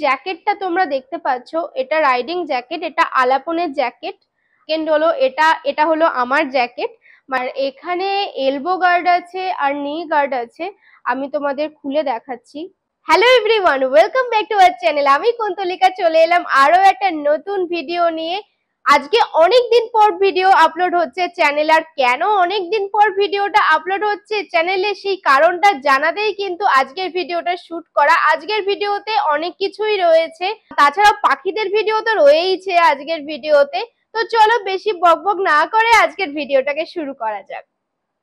জ্যাকেটটা তোমরা দেখতে পাচ্ছ, এটা রাইডিং জ্যাকেট, এটা আলাপনের জ্যাকেট। সেকেন্ড হলো এটা হলো আমার জ্যাকেট। আর এখানে এলবো গার্ড আছে আর নি গার্ড আছে, আমি তোমাদের খুলে দেখাচ্ছি। Hello everyone, welcome back to our channel. আমি কুন্তলিকা চলে এলাম আরো একটা নতুন ভিডিও নিয়ে। আজকে অনেক দিন পর ভিডিও আপলোড হচ্ছে চ্যানেল। আর কেন অনেক দিন পর ভিডিওটা আপলোড হচ্ছে চ্যানেলে, সেই কারণটা জানাতেই কিন্তু আজকের ভিডিওটা শুট করা। আজকের ভিডিওতে অনেক কিছুই রয়েছে, তাছাড়া পাখিদের ভিডিও তো রয়েইছে আজকের ভিডিওতে। তো চলো বেশি বকবক না করে আজকের ভিডিওটাকে শুরু করা যাক।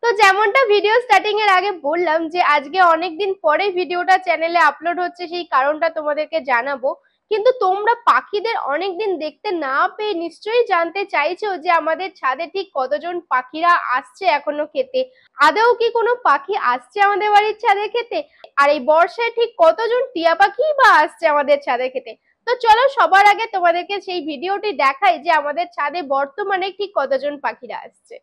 তো যেমনটা ভিডিও স্টার্টিং এর আগে বললাম যে আজকে অনেকদিন পরে ভিডিওটা চ্যানেলে আপলোড হচ্ছে, সেই কারণটা তোমাদেরকে জানাবো। কিন্তু তোমরা পাখিদের অনেকদিন দেখতে না পেয়ে নিশ্চয়ই জানতে চাইছো যে আমাদের ছাদে ঠিক কতজন পাখিরা আসছে এখনো খেতে। আদৌ কি কোনো পাখি আসছে আমাদের বাড়ির ছাদে খেতে? আর এই বর্ষায় ঠিক কতজন টিয়া পাখি বা আসছে আমাদের ছাদে খেতে? তো চলো সবার আগে তোমাদেরকে সেই ভিডিওটি দেখাই যে আমাদের ছাদে বর্তমানে ঠিক কতজন পাখিরা আসছে।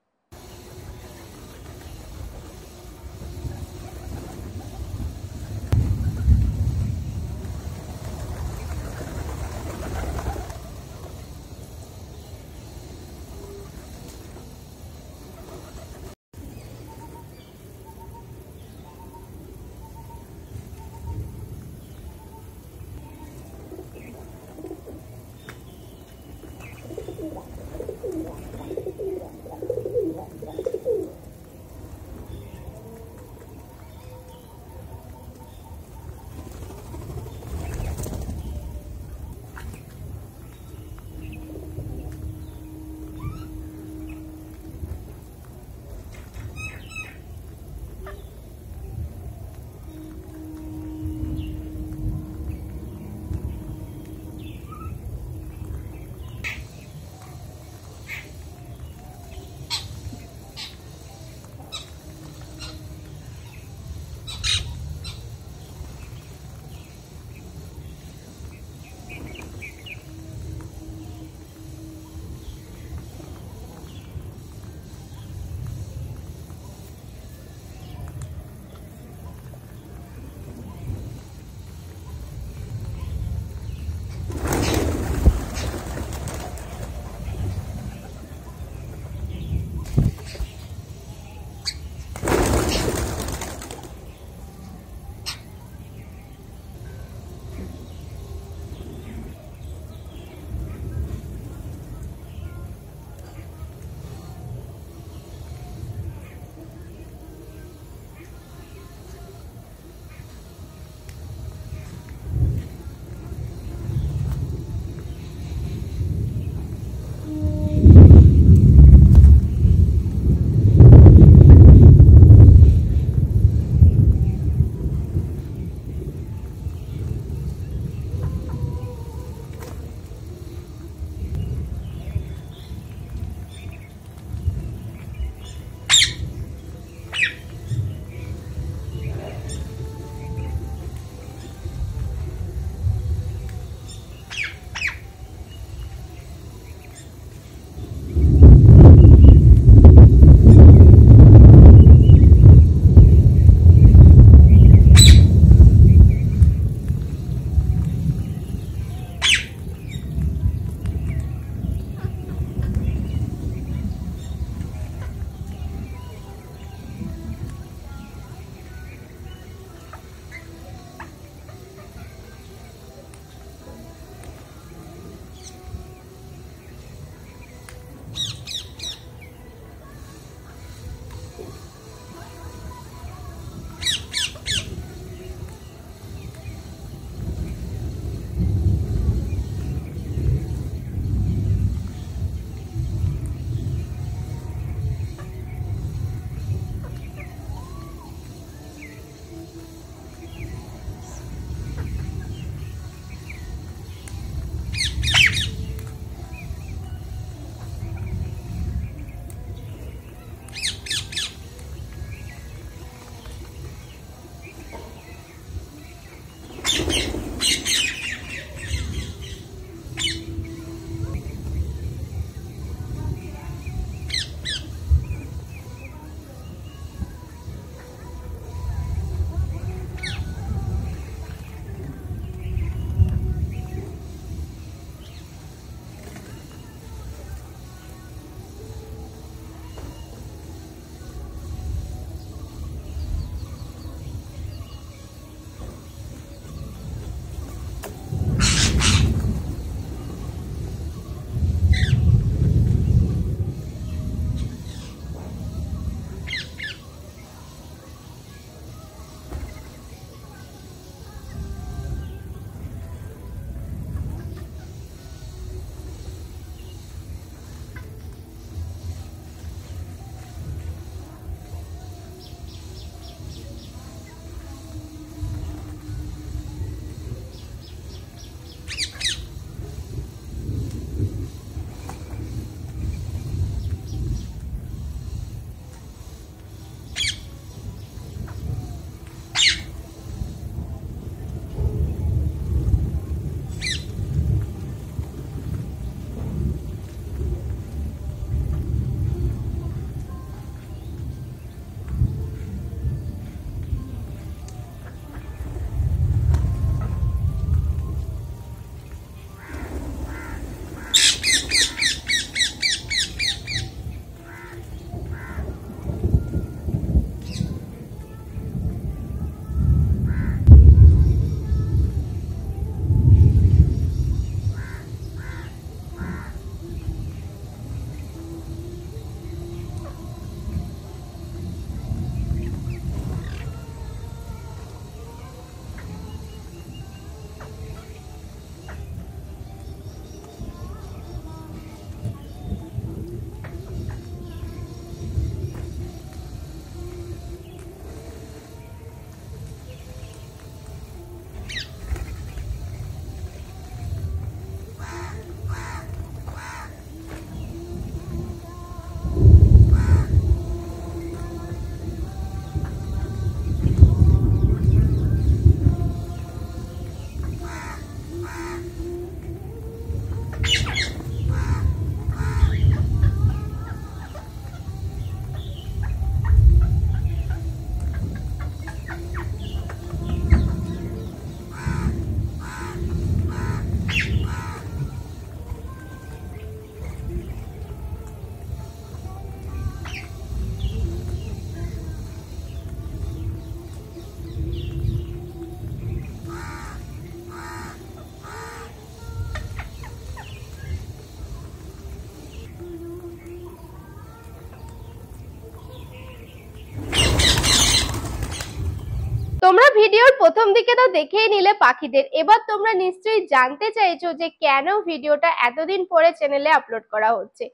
ভিডিওর প্রথম দিকে তো দেখেই নিলে পাখিদের, এবার তোমরা নিশ্চয়ই জানতে চাইছো যে কেন ভিডিওটা এতদিন পরে চ্যানেলে আপলোড করা হচ্ছে।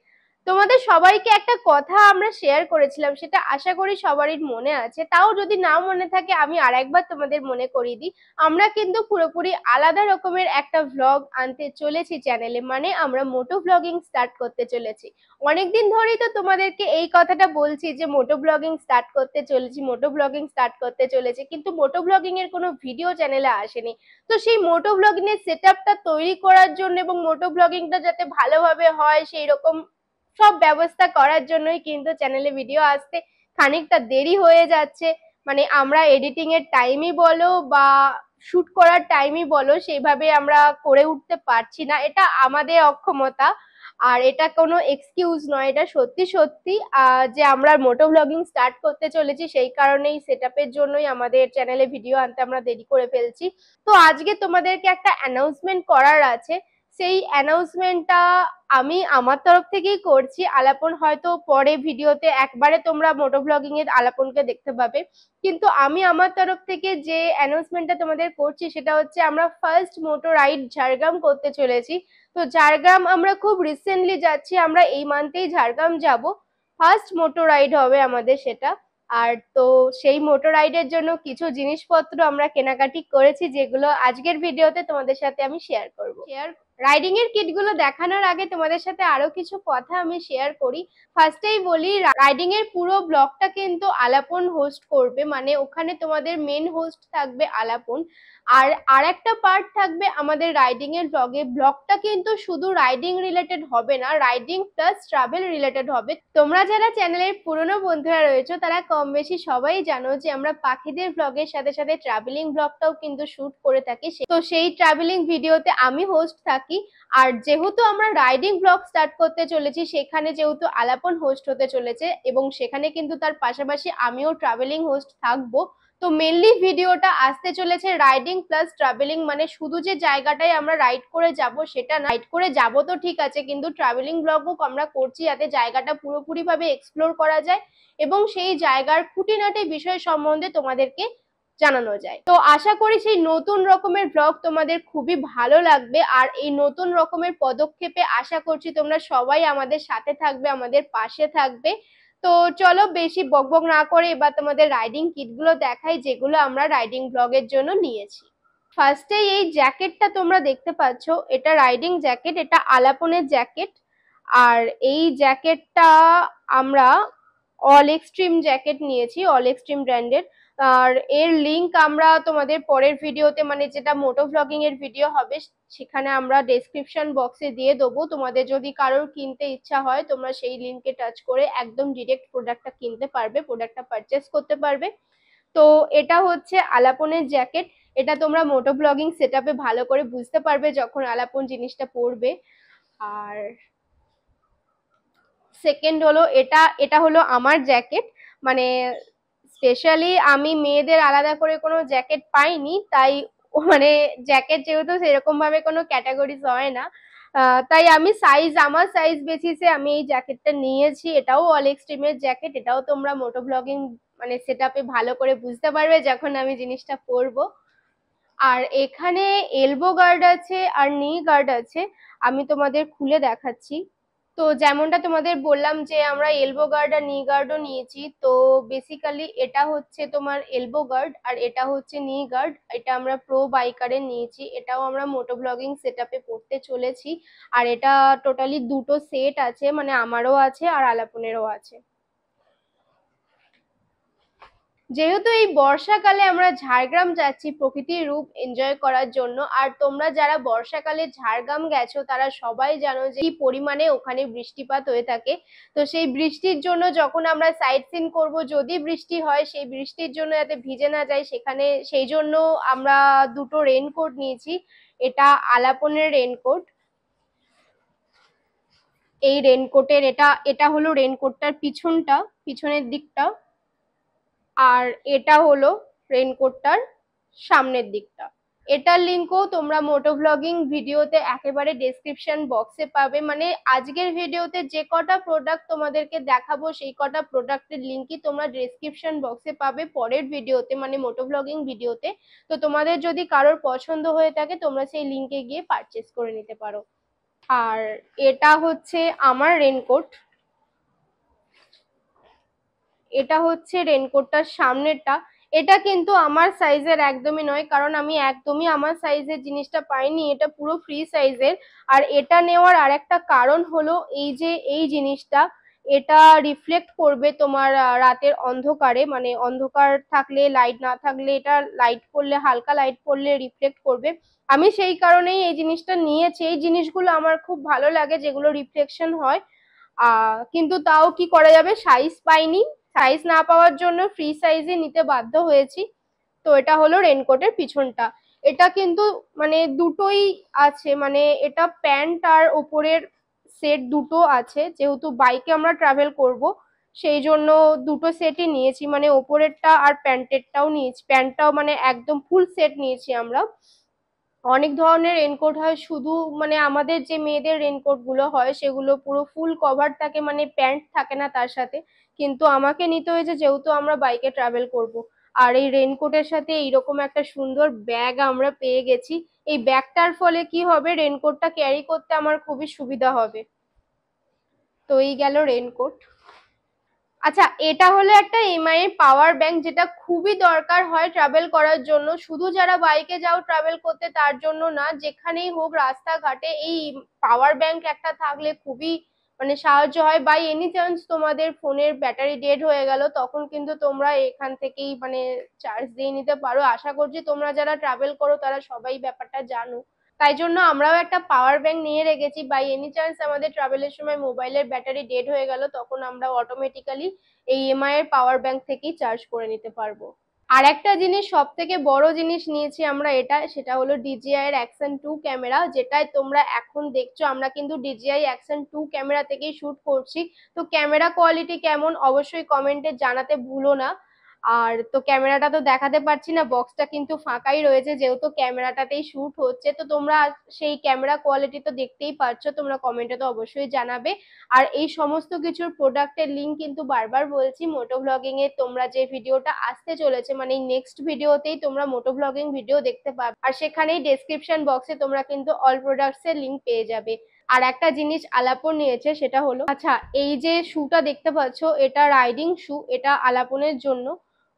তোমাদের সবাইকে একটা কথা আমরা শেয়ার করেছিলাম, সেটা আশা করি সবারই মনে আছে। তাও যদি নাও মনে থাকে আমি আরেকবার তোমাদের মনে করিয়ে দিই। আমরা কিন্তু পুরোপুরি আলাদা রকমের একটা ভ্লগ আনতে চলেছি চ্যানেলে, মানে আমরা মোটো ব্লগিং স্টার্ট করতে চলেছি। অনেকদিন ধরেই তো তোমাদেরকে এই কথাটা বলছি যে মোটো ব্লগিং স্টার্ট করতে চলেছি, মোটো ব্লগিং স্টার্ট করতে চলেছি, কিন্তু মোটো ব্লগিং এর কোনো ভিডিও চ্যানেলে আসেনি। তো সেই মোটো ব্লগিং এর সেটআপটা তৈরি করার জন্য এবং মোটো ব্লগিংটা যাতে ভালোভাবে হয় সেই রকম সব ব্যবস্থা করার জন্যই কিন্তু চ্যানেলে ভিডিও আসতে খানিকটা দেরি হয়ে যাচ্ছে। মানে আমরা এডিটিং এর টাইমই বলো বা শুট করার টাইমই বলো সেইভাবে আমরা করে উঠতে পারছি না, এটা আমাদের অক্ষমতা। আর এটা কোনো এক্সকিউজ নয়, এটা সত্যি সত্যি যে আমরা মোটো ব্লগিং স্টার্ট করতে চলেছি সেই কারণেই সেটআপের জন্যই আমাদের চ্যানেলে ভিডিও আনতে আমরা দেরি করে ফেলছি। তো আজকে তোমাদেরকে একটা অ্যানাউন্সমেন্ট করার আছে, সেই অ্যানাউন্সমেন্টটা আমি আমার তরফ থেকেই করছি। আলাপন হয়তো পরে ভিডিওতে একবারে তোমরা মোটো ব্লগিং এর আলাপনকে দেখতে পাবে, কিন্তু আমি আমার তরফ থেকে যে অ্যানাউন্সমেন্টটা তোমাদের করছি সেটা হচ্ছে আমরা ফার্স্ট মোটো রাইড ঝাড়গ্রাম করতে চলেছি। তো ঝাড়গ্রাম আমরা খুব রিসেন্টলি যাচ্ছি, আমরা এই মান্থেই ঝাড়গ্রাম যাব। ফার্স্ট মোটো রাইড হবে আমাদের সেটা। আর তো সেই মোটো রাইডের জন্য কিছু জিনিসপত্র আমরা কেনাকাটি করেছি, যেগুলো আজকের ভিডিওতে তোমাদের সাথে আমি শেয়ার করব। রাইডিং এর কিট গুলো দেখানোর আগে তোমাদের সাথে আরো কিছু কথা আমি শেয়ার করি। ফার্স্টেই বলি, রাইডিং এর পুরো ব্লগটা কিন্তু আলাপন হোস্ট করবে, মানে ওখানে তোমাদের মেন হোস্ট থাকবে আলাপন। আর আরেকটা পার্ট থাকবে আমাদের রাইডিং এর ব্লগে। ব্লগটা কিন্তু শুধু রাইডিং রিলেটেড হবে না, রাইডিং প্লাস ট্রাভেল রিলেটেড হবে। তোমরা যারা চ্যানেলের পুরনো বন্ধুরা রয়েছে তারা কম বেশি সবাই জানো যে আমরা পাখিদের ব্লগের সাথে সাথে ট্রাভেলিং ব্লগটাও কিন্তু শুট করে থাকি। তো সেই ট্রাভেলিং ভিডিওতে আমি হোস্ট থাকি। আর যেহেতু আমরা রাইডিং ব্লগ স্টার্ট করতে চলেছি সেখানে যেহেতু আলাপন হোস্ট হতে চলেছে এবং সেখানে কিন্তু তার পাশাপাশি আমিও ট্রাভেলিং হোস্ট থাকবো। তো মেনলি ভিডিওটা আসতে চলেছে রাইডিং প্লাস ট্রাভেলিং, মানে শুধু যে জায়গাটায় আমরা রাইড করে যাব সেটা না, রাইড করে যাব তো ঠিক আছে, কিন্তু ট্রাভেলিং ব্লগও আমরা করছি যাতে জায়গাটা পুরোপুরি ভাবে এক্সপ্লোর করা যায় এবং সেই জায়গার খুঁটিনাটি বিষয় সম্বন্ধে তোমাদেরকে জানানো যায়। তো আশা করি সেই নতুন রকমের ব্লগ তোমাদের খুবই ভালো লাগবে। আর এই নতুন রকমের পদক্ষেপে আশা করছি তোমরা সবাই আমাদের সাথে থাকবে, আমাদের পাশে থাকবে। তো চলো বেশি বকবক না করে এবার তোমাদের রাইডিং কিট গুলো দেখাই, যেগুলো আমরা রাইডিং ব্লগের জন্য নিয়েছি। ফার্স্টে এই জ্যাকেটটা তোমরা দেখতে পাচ্ছ, এটা রাইডিং জ্যাকেট, এটা আলাপনের জ্যাকেট। আর এই জ্যাকেটটা আমরা অল এক্সট্রিম জ্যাকেট নিয়েছি, অল এক্সট্রিম ব্র্যান্ডের। আর এর লিংক আমরা তোমাদের পরের ভিডিওতে, মানে যেটা মোটো ব্লগিং এর ভিডিও হবে সেখানে আমরা ডেসক্রিপশন বক্সে দিয়ে দেবো। তোমাদের যদি কারোর কিনতে ইচ্ছা হয় তোমরা সেই লিংকে টাচ করে একদম ডিরেক্ট প্রোডাক্টটা কিনতে পারবে, প্রোডাক্টটা পারচেস করতে পারবে। তো এটা হচ্ছে আলাপনের জ্যাকেট, এটা তোমরা মোটো ব্লগিং সেটআপে ভালো করে বুঝতে পারবে যখন আলাপন জিনিসটা পরবে। আর সেকেন্ড হলো এটা, এটা হলো আমার জ্যাকেট, মানে স্পেশালি আমি মেয়েদের আলাদা করে কোনো জ্যাকেট পাইনি, তাই মানে জ্যাকেট যেহেতু সেরকম ভাবে কোনো ক্যাটাগরিজ হয় না, তাই আমি আমার সাইজ বেসিসে আমি এই জ্যাকেটটা নিয়েছি। এটাও অল এক্সট্রিমের জ্যাকেট, এটাও তোমরা মোটো ব্লগিং মানে সেটআপে ভালো করে বুঝতে পারবে যখন আমি জিনিসটা পরবো। আর এখানে এলবো গার্ড আছে আর নি গার্ড আছে, আমি তোমাদের খুলে দেখাচ্ছি। তো যেমনটা তোমাদের বললাম যে আমরা এলবো গার্ড আর নি গার্ডও নিয়েছি। তো বেসিক্যালি এটা হচ্ছে তোমার এলবো গার্ড আর এটা হচ্ছে নি গার্ড, এটা আমরা প্রো বাইকারের নিয়েছি, এটাও আমরা মোটো ব্লগিং সেটআপে পড়তে চলেছি। আর এটা টোটালি দুটো সেট আছে, মানে আমারও আছে আর আলাপনেরও আছে। যেহেতু এই বর্ষাকালে আমরা ঝাড়গ্রাম যাচ্ছি প্রকৃতির রূপ এনজয় করার জন্য, আর তোমরা যারা বর্ষাকালে ঝাড়গ্রাম গেছো তারা সবাই জানো যে কি পরিমাণে ওখানে বৃষ্টিপাত হয়ে থাকে। তো সেই বৃষ্টির জন্য যখন আমরা সাইট সিন করবো, যদি বৃষ্টি হয় সেই বৃষ্টির জন্য যাতে ভিজে না যায় সেখানে, সেই জন্য আমরা দুটো রেনকোট নিয়েছি। এটা আলাপনের রেনকোট, এই রেনকোটের এটা এটা হলো রেনকোটটার পিছনটা, পিছনের দিকটা। আর এটা হলো রেনকোটটার সামনের দিকটা। এটার লিঙ্কও তোমরা মোটো ব্লগিং ভিডিওতে একেবারে ডেসক্রিপশন বক্সে পাবে। মানে আজকের ভিডিওতে যে কটা প্রোডাক্ট তোমাদেরকে দেখাবো সেই কটা প্রোডাক্টের লিঙ্কই তোমরা ডেসক্রিপশন বক্সে পাবে পরের ভিডিওতে, মানে মোটো ব্লগিং ভিডিওতে। তো তোমাদের যদি কারোর পছন্দ হয়ে থাকে তোমরা সেই লিঙ্কে গিয়ে পারচেস করে নিতে পারো। আর এটা হচ্ছে আমার রেনকোট, এটা হচ্ছে রেনকোটটার সামনেরটা। এটা কিন্তু আমার সাইজের একদমই নয়, কারণ আমি একদমই আমার সাইজের জিনিসটা পাইনি, এটা পুরো ফ্রি সাইজের। আর এটা নেওয়ার আরেকটা কারণ হলো এই যে এই জিনিসটা, এটা রিফ্লেক্ট করবে তোমার রাতের অন্ধকারে, মানে অন্ধকার থাকলে, লাইট না থাকলে, এটা লাইট পড়লে, হালকা লাইট পড়লে রিফ্লেক্ট করবে। আমি সেই কারণেই এই জিনিসটা নিয়েছি। এই জিনিসগুলো আমার খুব ভালো লাগে যেগুলো রিফ্লেকশন হয়। কিন্তু তাও কি করা যাবে, সাইজ পাইনি, সাইজ না পাওয়ার জন্য ফ্রি সাইজে নিতে বাধ্য হয়েছি। তো এটা হলো রেনকোটের পিছনটা। এটা কিন্তু মানে দুটোই আছে, মানে এটা প্যান্ট আর ওপরের সেট দুটো আছে, যেহেতু বাইকে আমরা ট্রাভেল করব সেই জন্য দুটো সেটই নিয়েছি, মানে ওপরেরটা আর প্যান্টেরটাও নিয়েছি, প্যান্টটাও মানে একদম ফুল সেট নিয়েছি আমরা। অনেক ধরনের রেনকোট হয়, শুধু মানে আমাদের যে মেয়েদের রেনকোট গুলো হয় সেগুলো পুরো ফুল কভার থাকে, মানে প্যান্ট থাকে না তার সাথে। কিন্তু আমাকে নিতে হয়েছে যেহেতু আমরা বাইকে ট্রাভেল করব। আর এই রেনকোটের সাথে এইরকম একটা সুন্দর ব্যাগ আমরা পেয়ে গেছি। এই ব্যাগটার ফলে কি হবে, রেনকোটটা ক্যারি করতে আমার খুবই সুবিধা হবে। তো এই গেল রেনকোট। আচ্ছা, এটা হলো একটা এমআই এর পাওয়ার ব্যাংক, যেটা খুবই দরকার হয় ট্রাভেল করার জন্য। শুধু যারা বাইকে যাও ট্রাভেল করতে তার জন্য না, যেখানেই হোক রাস্তাঘাটে এই পাওয়ার ব্যাংক একটা থাকলে খুবই মানে সাহায্য হয়। বাই এনি চান্স তোমাদের ফোনের ব্যাটারি ডেড হয়ে গেল, তখন কিন্তু তোমরা এখান থেকেই মানে চার্জ দিয়ে নিতে পারো। আশা করছি তোমরা যারা ট্রাভেল করো তারা সবাই ব্যাপারটা জানো। তাই জন্য আমরাও একটা পাওয়ার ব্যাংক নিয়ে রেখেছি। বাই এনি চান্স আমাদের ট্রাভেলের সময় মোবাইলের ব্যাটারি ডেড হয়ে গেল, তখন আমরা অটোমেটিক্যালি এই এমআই এর পাওয়ার ব্যাংক থেকেই চার্জ করে নিতে পারবো। আর একটা জিনিস, সব থেকে বড় জিনিস নিয়েছি আমরা এটা, সেটা হলো ডিজিআই এর অ্যাকশন 2 ক্যামেরা, যেটাই তোমরা এখন দেখছো। আমরা কিন্তু ডিজিআই অ্যাকশন 2 ক্যামেরা থেকেই শুট করছি। তো ক্যামেরা কোয়ালিটি কেমন অবশ্যই কমেন্টে জানাতে ভুলো না। আর তো ক্যামেরাটা তো দেখাতে পারছি না, বক্সটা কিন্তু ফাঁকাই রয়েছে যেহেতু ক্যামেরাটাতেই শুট হচ্ছে। তো তোমরা সেই ক্যামেরা কোয়ালিটি তো দেখতেই পাচ্ছ, তোমরা কমেন্টে তো অবশ্যই জানাবে। আর এই সমস্ত কিছুর প্রোডাক্টের লিঙ্ক কিন্তু বারবার বলছি, মোটো ব্লগিং এ তোমরা যে ভিডিওটা আসতে চলেছে, মানে নেক্সট ভিডিওতেই তোমরা মোটো ব্লগিং ভিডিও দেখতে পাবে। আর সেখানেই ডেসক্রিপশন বক্সে তোমরা কিন্তু অল প্রোডাক্টস এর লিঙ্ক পেয়ে যাবে। আর একটা জিনিস আলাপন নিয়েছে, সেটা হলো, আচ্ছা এই যে শুটা দেখতে পাচ্ছ এটা রাইডিং শু, এটা আলাপনের জন্য।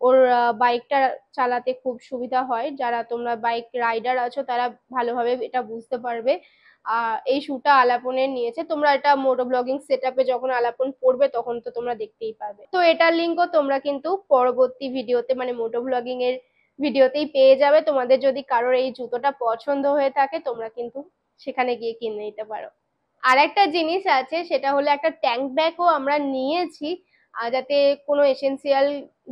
ওর বাইকটা চালাতে খুব সুবিধা হয়, যারা তোমরা বাইক রাইডার আছো তারা ভালোভাবে এটা বুঝতে পারবে। এই শুটা আলাপনের নিয়েছে, তোমরা এটা মোটো ব্লগিং সেটআপে যখন আলাপন পড়বে তখন তো তোমরা দেখতেই পাবে। তো এটার লিঙ্কও তোমরা কিন্তু পরবর্তী ভিডিওতে, মানে মোটো ব্লগিং এর ভিডিওতেই পেয়ে যাবে। তোমাদের যদি কারোর এই জুতোটা পছন্দ হয়ে থাকে তোমরা কিন্তু সেখানে গিয়ে কিনে নিতে পারো। আর একটা জিনিস আছে, সেটা হলো একটা ট্যাঙ্ক ব্যাগও আমরা নিয়েছি, যাতে কোনো এসেন্সিয়াল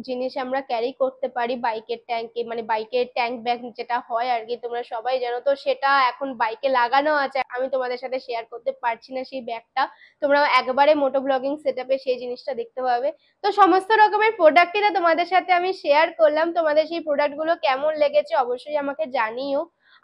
জিনিস আমরা ক্যারি করতে পারি বাইকের ট্যাঙ্কে, মানে বাইকের ট্যাঙ্ক ব্যাগ যেটা হয় আর কি, তোমরা সবাই জানো। তো সেটা এখন বাইকে লাগানো আছে, আমি তোমাদের সাথে শেয়ার করতে পারছি না সেই ব্যাগটা। তোমরা একবারে মোটো ব্লগিং সেটআপে সেই জিনিসটা দেখতে পাবে। তো সমস্ত রকমের প্রোডাক্টই না তোমাদের সাথে আমি শেয়ার করলাম। তোমাদের সেই প্রোডাক্ট গুলো কেমন লেগেছে অবশ্যই আমাকে জানিও।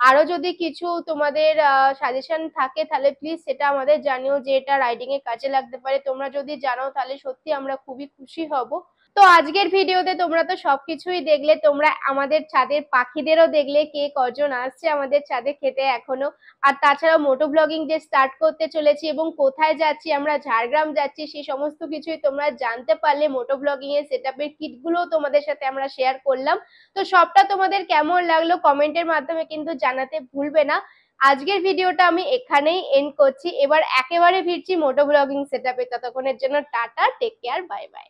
আরো যদি কিছু তোমাদের সাজেশন থাকে তাহলে প্লিজ সেটা আমাদের জানিও, যে এটা রাইডিং এ কাজে লাগতে পারে। তোমরা যদি জানাও তাহলে সত্যি আমরা খুবই খুশি হব। তো আজকের ভিডিওতে তোমরা তো সবকিছুই দেখলে, তোমরা আমাদের ছাদের পাখিদেরও দেখলে, কে কজন আসছে আমাদের ছাদে খেতে এখনো। আর তাছাড়াও মোটো ব্লগিং যে স্টার্ট করতে চলেছি এবং কোথায় যাচ্ছি, আমরা ঝাড়গ্রাম যাচ্ছি, সেই সমস্ত কিছুই তোমরা জানতে পারলে। মোটো ব্লগিং এর সেটআপের কিট গুলো তোমাদের সাথে আমরা শেয়ার করলাম। তো সবটা তোমাদের কেমন লাগলো কমেন্টের মাধ্যমে কিন্তু জানাতে ভুলবে না। আজকের ভিডিওটা আমি এখানেই এন্ড করছি, এবার একেবারে ফিরছি মোটো ব্লগিং সেটআপে। ততক্ষণের জন্য tata, take care, bye by.